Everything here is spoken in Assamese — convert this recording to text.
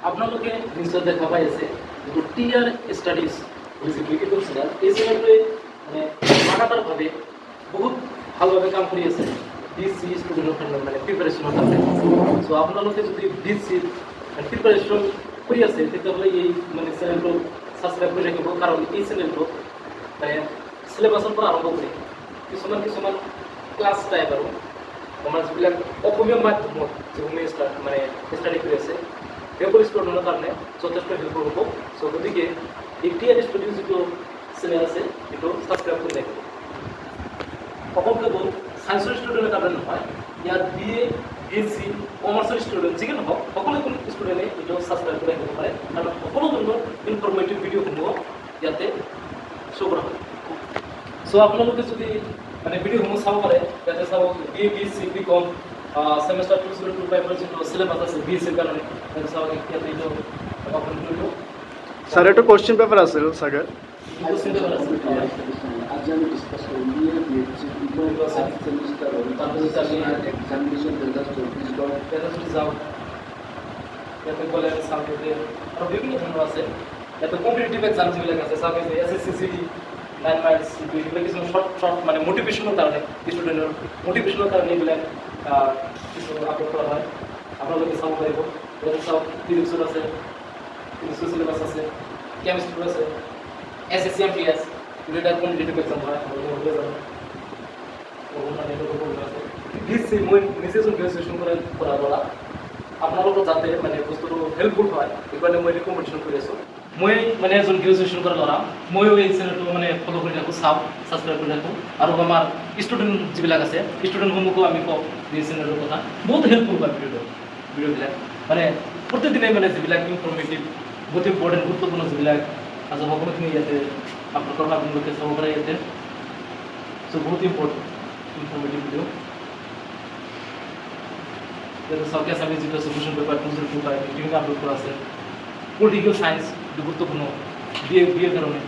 আপোনালোকে নিশ্চয় দেখা পাই আছে যিটো টিআৰ ষ্টাডিজ হৈছে ইউটিউব চেনেল, এই চেনেলটোৱে মানে লাগাতাৰভাৱে বহুত ভালভাৱে কাম কৰি আছে BC ষ্টুডেণ্টৰ কাৰণে মানে প্ৰিপাৰেশ্যনৰ কাৰণে। চ' আপোনালোকে যদি BC প্ৰিপাৰেশ্যন কৰি আছে তেতিয়াহ'লে এই মানে চেনেলটো ছাবস্ক্ৰাইব কৰি ৰাখিব, কাৰণ এই চেনেলটো মানে চিলেবাছৰ পৰা আৰম্ভ কৰি কিছুমান ক্লাছ টাইপ আৰু আমাৰ যিবিলাক অসমীয়া মাধ্যমত যিসমূহে মানে ষ্টাডি কৰি আছে সেইবোৰ ষ্টুডেণ্টৰ কাৰণে যথেষ্ট হেল্পফুল হ'ব। চ' গতিকে এই টিআৰ ষ্টুডিঅ' যিটো চেনেল আছে সেইটো ছাবস্ক্ৰাইব কৰি ৰাখিব। অকল কেৱল ছায়েন্সৰ ষ্টুডেণ্টৰ কাৰণে নহয়, ইয়াত BA BSc কমাৰ্চৰ ষ্টুডেণ্ট যিকি নহওক সকলো ষ্টুডেণ্টে এইটো ছাবস্ক্ৰাইব কৰি ৰাখিব পাৰে, আৰু সকলো ধৰণৰ ইনফৰ্মেটিভ ভিডিঅ'সমূহ ইয়াতে শ্ব' কৰা হয়। চ' আপোনালোকে যদি মানে ভিডিঅ'সমূহ চাব পাৰে, ইয়াতে চাব BA BSc BCom সেমেষ্টাৰ 2025 যিটো চিলেবাছ আছে BScৰ কাৰণে, ইয়াতে চাব ইয়াতে এইটো অপেন কৰিব। স্যাৰ এটা কোশ্চেন পেপাৰ আছে স্যাৰ কোশ্চেন পেপাৰ আছে आज আমি ডিসকাস কৰব সেমিস্টাৰ এক্সামিনেশন 2024 যাওঁ ইয়াতে গ'লে চাওঁ যে আৰু বিভিন্ন ধৰণৰ আছে। ইয়াতে কম্পিটিটিভ এক্সাম যিবিলাক আছে চাওঁ যে SSC CD 9 মাৰ্কছ এইবিলাক কিছুমান শ্বৰ্ট মানে মটিভেশ্যনৰ কাৰণে ষ্টুডেণ্টৰ মটিভেশ্যনৰ কাৰণে এইবিলাক কিছু আপলোড কৰা হয়, আপোনালোকে চাব পাৰিব। ইয়াতে চাওক ফিজিক্সৰ আছে, ফিজিক্সৰ চিলেবাছ আছে, কেমিষ্ট্ৰিৰ আছে, SSC MTS দুটা কম্পিটিটিভ এক্সাম হয় আপোনালোকে জানে। মই নিজে যোন গ্ৰেজুৱেশ্যন কৰাৰ পৰা আপোনালোকৰ যাতে মানে বস্তুটো হেল্পফুল হয় সেইকাৰণে মই ৰিকমেণ্ডেশ্যন কৰি আছোঁ। মই মানে এজন গ্ৰেজুৱেশ্যন কৰা ল'ৰা, ময়ো এই চেনেলটো মানে ফ'ল' কৰি ৰাখোঁ, চাওঁ, ছাবস্ক্ৰাইব কৰি ৰাখোঁ, আৰু আমাৰ ষ্টুডেণ্ট যিবিলাক আছে ষ্টুডেণ্টসমূহকো আমি কওঁ এই চেনেলৰ কথা। বহুত হেল্পফুল হয় ভিডিঅ'বিলাক, মানে প্ৰতিদিনে মানে যিবিলাক ইনফৰ্মেটিভ বহুত ইম্পৰ্টেণ্ট গুৰুত্বপূৰ্ণ যিবিলাক আছে সকলোখিনি ইয়াতে আপলোড কৰা আপোনালোকে চাব পাৰে ইয়াতে। চ' বহুত ইম্পৰ্টেণ্ট ইনফৰ্মেটিভ ভিডিঅ'। ইয়াতে চাওক আমি যিটো আছে কুৱেশ্যন পেপাৰ 2025 এইখিনি আপলোড কৰা আছে। পলিটিকেল চায়েন্স গুৰুত্বপূৰ্ণ BA কাৰণে।